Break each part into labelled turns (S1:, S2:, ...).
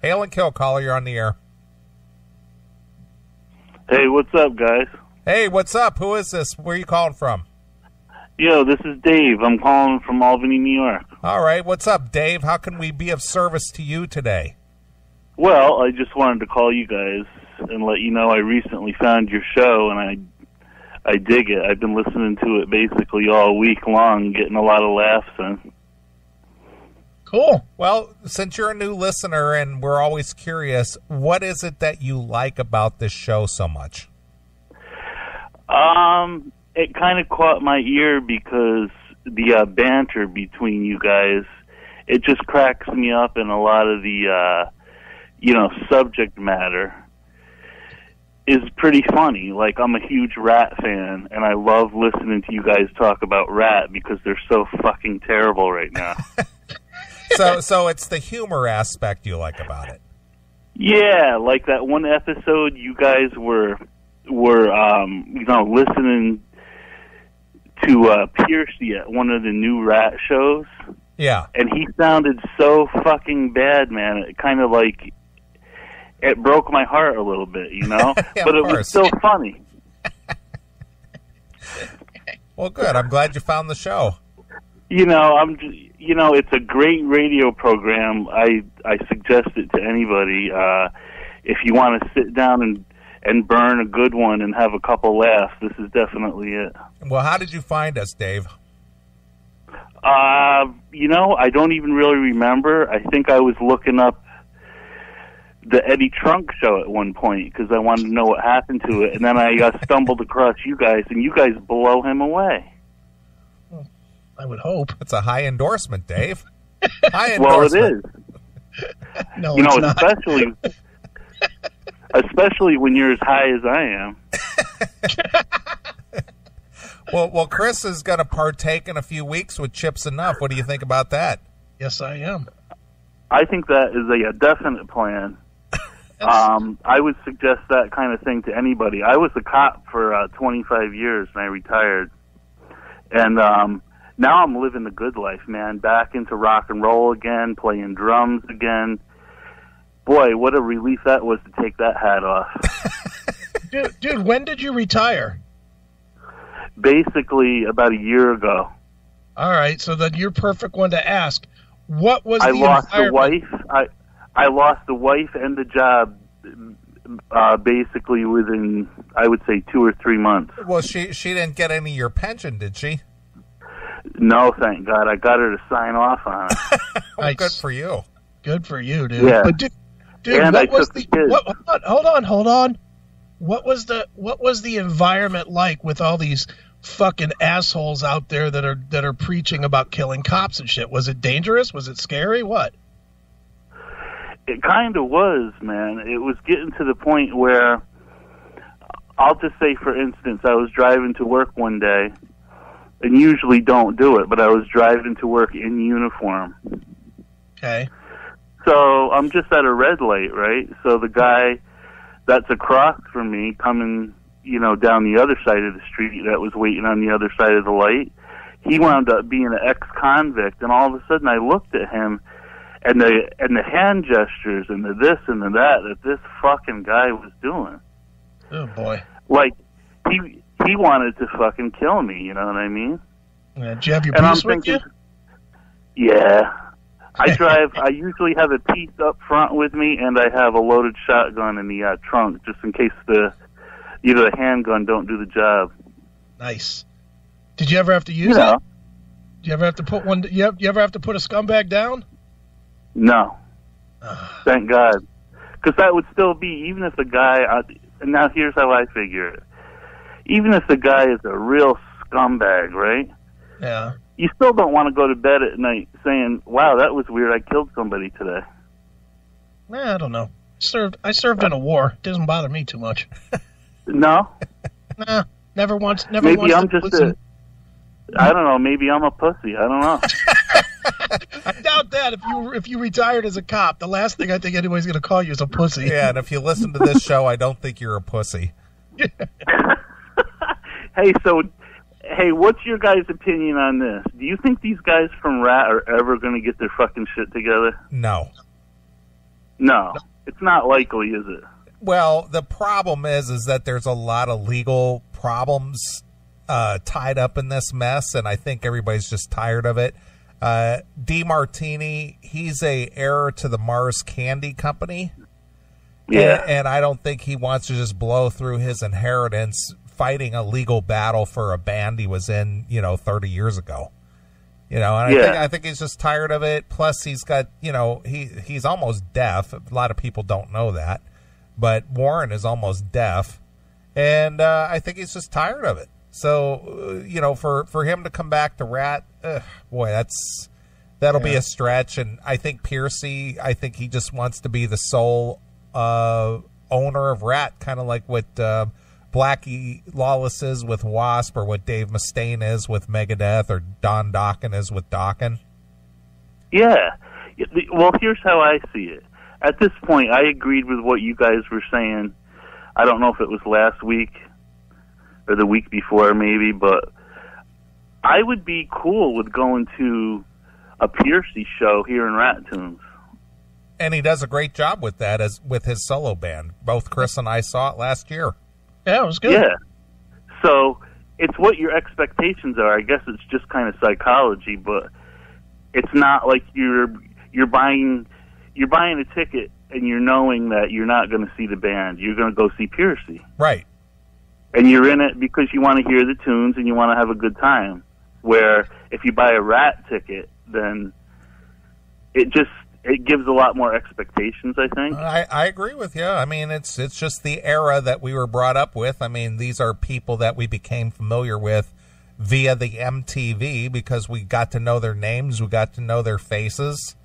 S1: Hail and kill, caller. You're on the air.
S2: Hey, what's up, guys?
S1: Hey, what's up? Who is this? Where are you calling from?
S2: Yo, this is Dave. I'm calling from Albany, New York.
S1: All right. What's up, Dave? How can we be of service to you today?
S2: Well, I just wanted to call you guys and let you know I recently found your show, and I dig it. I've been listening to it basically all week long, getting a lot of laughs in.
S3: Cool.
S1: Well, since you're a new listener and we're always curious, what is it that you like about this show so much?
S2: It kind of caught my ear because the banter between you guys, it just cracks me up, in a lot of the, subject matter is pretty funny. Like, I'm a huge Rat fan, and I love listening to you guys talk about Rat because they're so fucking terrible right now.
S1: So it's the humor aspect you like about it.
S2: Yeah, like that one episode you guys were listening to Piercy at one of the new Rat shows.
S1: Yeah.
S2: And he sounded so fucking bad, man. It kind of like, it broke my heart a little bit,
S1: Yeah,
S2: but it was still funny.
S1: Well, good. I'm glad you found the show.
S2: It's a great radio program. I suggest it to anybody. If you want to sit down and burn a good one and have a couple laughs, this is definitely it.
S1: Well, how did you find us, Dave?
S2: I don't even really remember. I think I was looking up the Eddie Trunk show at one point because I wanted to know what happened to it, and then I stumbled across you guys, and you guys blow him away.
S3: I would hope.
S1: It's a high endorsement, Dave. High endorsement.
S2: Well, it is.
S3: No, it's not.
S2: Especially when you're as high as I am.
S1: Well, Chris is going to partake in a few weeks with Chips Enough. What do you think about that?
S3: Yes, I am.
S2: I think that is a definite plan. I would suggest that kind of thing to anybody. I was a cop for 25 years, and I retired. And now I'm living the good life, man. Back into rock and roll again, playing drums again. Boy, what a relief that was to take that hat off.
S3: Dude, when did you retire?
S2: Basically, about a year ago.
S3: All right, so then you're perfect one to ask. What was
S2: I
S3: the
S2: lost the
S3: environment?
S2: wife. I lost the wife and the job basically within, I would say, 2 or 3 months.
S1: Well, she didn't get any of your pension, did she?
S2: No, thank God. I got her to sign off on it.
S1: Well,
S3: Nice.
S1: good for you.
S3: Good for you, dude.
S2: Yeah.
S3: But dude,
S2: And
S3: what
S2: I
S3: was
S2: took the kids.
S3: Hold on. What was the environment like with all these fucking assholes out there that are preaching about killing cops and shit? Was it dangerous? Was it scary? What?
S2: It kind of was, man. It was getting to the point where, I'll just say, for instance, I was driving to work one day, and usually don't do it, but I was driving to work in uniform.
S3: Okay.
S2: So I'm just at a red light, right? So the guy that's across from me coming, down the other side of the street that was waiting on the other side of the light, he wound up being an ex-convict, and all of a sudden I looked at him, and the hand gestures and the this and the that this fucking guy was doing.
S3: Oh boy.
S2: Like, he wanted to fucking kill me, you know what I mean?
S3: Did you have your
S2: And I'm
S3: piece with you?
S2: thinking, yeah. I usually have a piece up front with me, and I have a loaded shotgun in the trunk, just in case the handgun don't do the job.
S3: Nice. Did you ever have to use it? Did you ever have to put one? You ever have to put a scumbag down?
S2: No. Thank God. Because that would still be, even if the guy, and now here's how I figure it. Even if the guy is a real scumbag, right?
S3: Yeah.
S2: You still don't want to go to bed at night saying, wow, that was weird, I killed somebody today.
S3: I don't know. I served in a war. It doesn't bother me too much.
S2: No?
S3: Nah, never once.
S2: Maybe I'm just I don't know, maybe I'm a pussy. I don't know.
S3: I doubt that. If you retired as a cop, the last thing I think anybody's going to call you is a pussy.
S1: Yeah, and if you listen to this show, I don't think you're a pussy.
S2: Hey, what's your guys' opinion on this? Do you think these guys from Rat are ever going to get their fucking shit together?
S1: No.
S2: No, it's not likely, is it?
S1: Well, the problem is that there's a lot of legal problems tied up in this mess, and I think everybody's just tired of it. DeMartini, he's a heir to the Mars Candy Company.
S2: Yeah.
S1: And I don't think he wants to just blow through his inheritance fighting a legal battle for a band he was in, 30 years ago. And I think he's just tired of it. Plus, he's got, he's almost deaf. A lot of people don't know that. But Warren is almost deaf. And I think he's just tired of it. So, for him to come back to Rat, boy, that'll be a stretch. And I think Piercy, he just wants to be the sole owner of Rat, kind of like what Blackie Lawless is with Wasp, or what Dave Mustaine is with Megadeth, or Don Dokken is with Dokken.
S2: Yeah. Well, here's how I see it. At this point, I agreed with what you guys were saying. I don't know if it was last week or the week before, maybe, but I would be cool with going to a Piercy show here in Rat Tunes.
S1: And he does a great job with that, as with his solo band. Both Chris and I saw it last year.
S3: Yeah, it was good.
S2: Yeah. So it's what your expectations are. I guess it's just kind of psychology, but it's not like you're buying a ticket and you're knowing that you're not going to see the band. You're going to go see Piercy.
S1: Right.
S2: And you're in it because you want to hear the tunes and you want to have a good time. Where if you buy a Rat ticket, then it gives a lot more expectations, I think.
S1: I agree with you. I mean, it's just the era that we were brought up with. I mean, these are people that we became familiar with via the MTV because we got to know their names, we got to know their faces.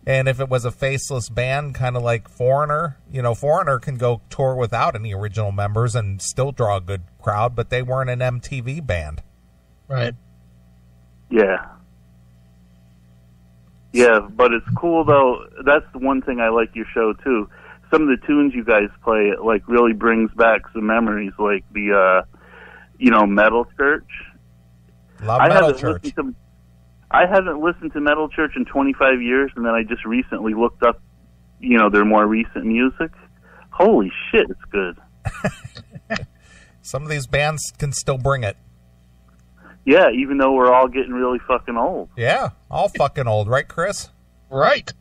S1: And if it was a faceless band, kind of like Foreigner, Foreigner can go tour without any original members and still draw a good crowd, but they weren't an MTV band.
S3: Right.
S2: Yeah. Yeah, but it's cool, though. That's the one thing I like your show, too. Some of the tunes you guys play, really brings back some memories, like the, Metal Church.
S1: Love Metal Church.
S2: I haven't listened to Metal Church in 25 years, and then I just recently looked up, their more recent music. Holy shit, it's good.
S1: Some of these bands can still bring it.
S2: Yeah, even though we're all getting really fucking old.
S1: Yeah, all fucking old, right, Chris?
S3: Right.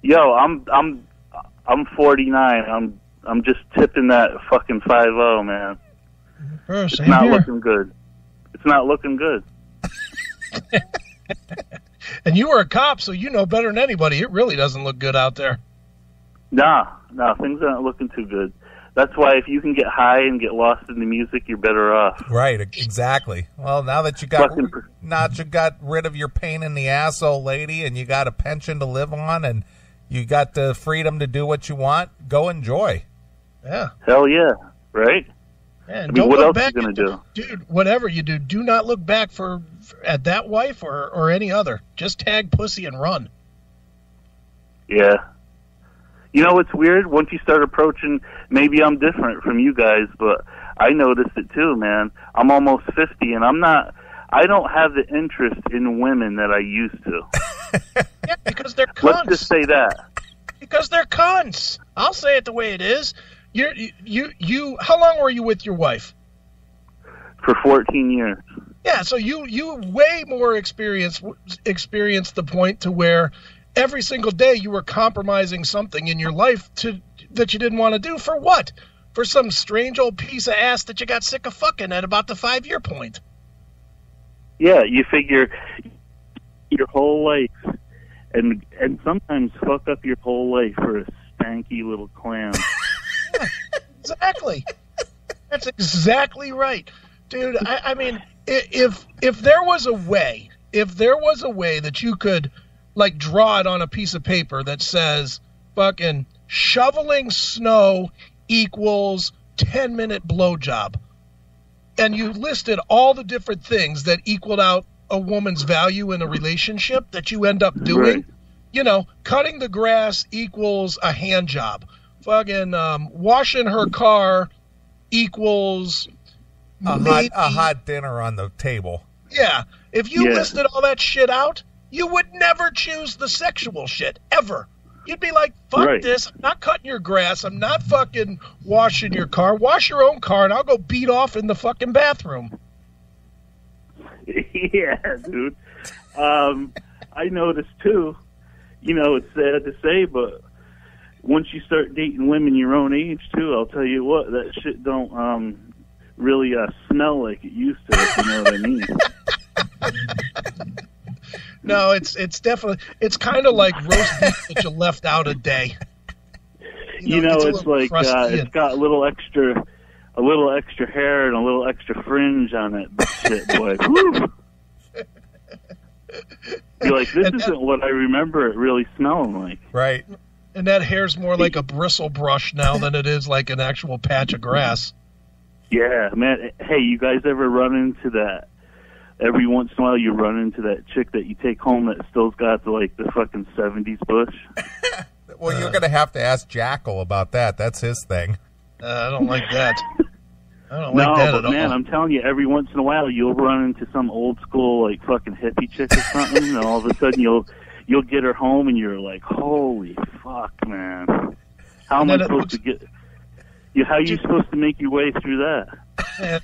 S2: Yo, I'm 49. I'm just tipping that fucking 5-0, man. It's not looking good. It's not looking good.
S3: And you were a cop, so you know better than anybody. It really doesn't look good out there.
S2: Nah, things aren't looking too good. That's why if you can get high and get lost in the music, you're better off.
S1: Right, exactly. Well, now that you got rid of your pain in the ass, old lady, and you got a pension to live on, and you got the freedom to do what you want, go enjoy.
S3: Yeah.
S2: Hell yeah, right?
S3: Yeah, and
S2: what else are you going to do?
S3: Dude, whatever you do not look back at that wife or any other. Just tag pussy and run.
S2: Yeah. You know what's weird? Once you start approaching, maybe I'm different from you guys, but I noticed it too, man. I'm almost 50, and I don't have the interest in women that I used to.
S3: Yeah, because they're cunts.
S2: Let's just say that.
S3: Because they're cunts. I'll say it the way it is. You. How long were you with your wife?
S2: For 14 years.
S3: Yeah, so you way more experienced the point to where every single day you were compromising something in your life that you didn't want to do. For what? For some strange old piece of ass that you got sick of fucking at about the 5-year point.
S2: Yeah, you figure your whole life and sometimes fuck up your whole life for a stanky little clam.
S3: Yeah, exactly. That's exactly right. Dude, I mean, if there was a way that you could draw it on a piece of paper that says fucking shoveling snow equals 10-minute blowjob, and you listed all the different things that equaled out a woman's value in a relationship that you end up doing,
S2: right.
S3: Cutting the grass equals a hand job, fucking washing her car equals
S1: a hot dinner on the table.
S3: Yeah, if you listed all that shit out, you would never choose the sexual shit, ever. You'd be like, fuck this. I'm not cutting your grass. I'm not fucking washing your car. Wash your own car, and I'll go beat off in the fucking bathroom.
S2: Yeah, dude. I noticed, too, it's sad to say, but once you start dating women your own age, too, I'll tell you what, that shit don't really smell like it used to, if you know what I mean.
S3: No, it's definitely, it's kind of like roast beef that you left out a day.
S2: It's like it's got a little extra hair and a little extra fringe on it. Shit, boy. Woo! You're like, this isn't what I remember it really smelling like.
S1: Right.
S3: And that hair's more like a bristle brush now than it is like an actual patch of grass.
S2: Yeah, man. Hey, you guys ever run into that? Every once in a while you run into that chick that you take home that still's got the fucking 70s bush?
S1: Well, you're going to have to ask Jackal about that. That's his thing.
S3: I don't like that. I don't like that at all.
S2: Man, I'm telling you, every once in a while you'll run into some old school, fucking hippie chick or something, and all of a sudden you'll get her home and you're like, holy fuck, man. How am I supposed to get... How are you supposed to make your way through that?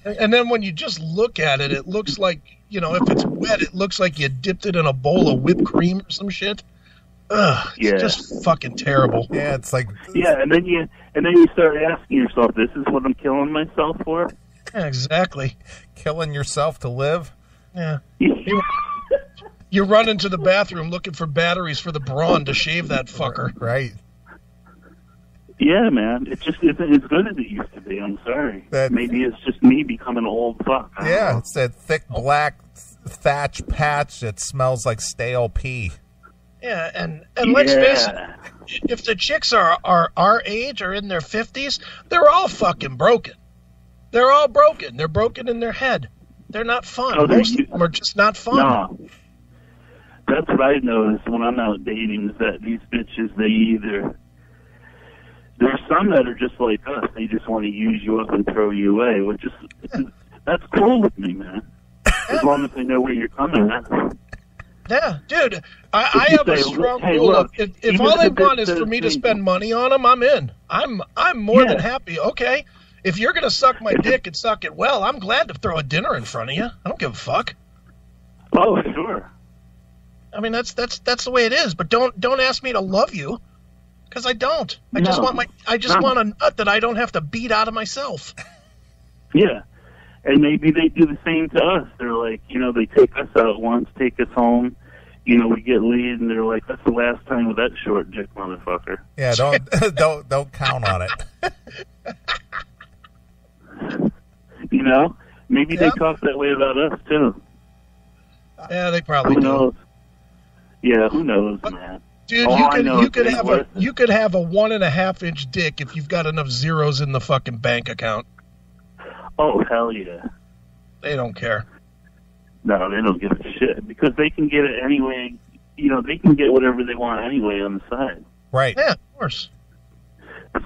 S3: And then when you just look at it, it looks like, if it's wet, it looks like you dipped it in a bowl of whipped cream or some shit. Ugh, it's just fucking terrible.
S1: Yeah, it's like...
S2: Yeah, and then you start asking yourself, this is what I'm killing myself for?
S3: Yeah, exactly.
S1: Killing yourself to live?
S3: Yeah. You run into the bathroom looking for batteries for the Braun to shave that fucker.
S1: Right.
S2: Yeah, man. It just isn't as good as it used to be. I'm sorry. Maybe it's just me becoming an old fuck.
S1: Yeah, it's that thick black thatch patch that smells like stale pee.
S3: Yeah, and let's face it, if the chicks are our age or in their 50s, they're all fucking broken. They're all broken. They're broken in their head. They're not fun. Most of them are just not fun.
S2: No. That's what I noticed when I'm out dating, is that these bitches, there's some that are just like us. They just want to use you up and throw you away, which is, that's cool with me, man. As long as they know where you're coming at.
S3: Yeah, dude, I have a strong rule of if all they want is for me to spend money on them, I'm in. I'm more than happy. Okay, if you're gonna suck my dick and suck it well, I'm glad to throw a dinner in front of you. I don't give a fuck.
S2: Oh, sure.
S3: I mean, that's the way it is. But don't ask me to love you, because I don't. I just want a nut that I don't have to beat out of myself.
S2: Yeah. And maybe they do the same to us. They're like, they take us out once, take us home, we get laid, and they're like, that's the last time with that short dick motherfucker.
S1: Yeah, don't count on it.
S2: Maybe they talk that way about us too.
S3: Yeah, they probably do.
S2: Who knows? Yeah, who knows, man?
S3: Dude, you could have a 1.5-inch dick if you've got enough zeros in the fucking bank account.
S2: Oh, hell yeah.
S3: They don't care.
S2: No, they don't give a shit, because they can get it anyway. They can get whatever they want anyway on the side.
S1: Right.
S3: Yeah, of course.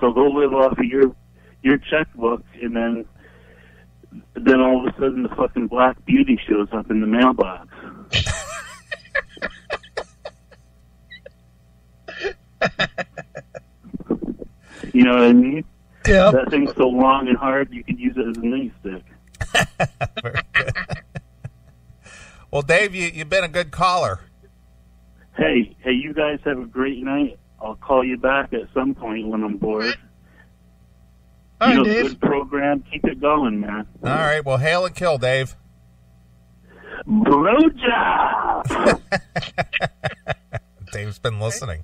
S2: So they'll live off of your checkbook, and then all of a sudden the fucking Black Beauty shows up in the mailbox. You know what I mean?
S3: Yeah.
S2: That thing's so long and hard, you could use it as a knee stick.
S1: Very good. Well, Dave, you've been a good caller.
S2: Hey, you guys have a great night. I'll call you back at some point when I'm bored.
S3: All right, Dave.
S2: Good program. Keep it going, man.
S1: All right. Well, hail and kill, Dave.
S2: Blowjob!
S1: Dave's been listening.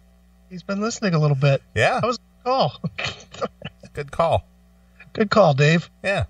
S3: He's been listening a little bit.
S1: Yeah.
S3: That was a good call.
S1: Good call.
S3: Good call, Dave.
S1: Yeah.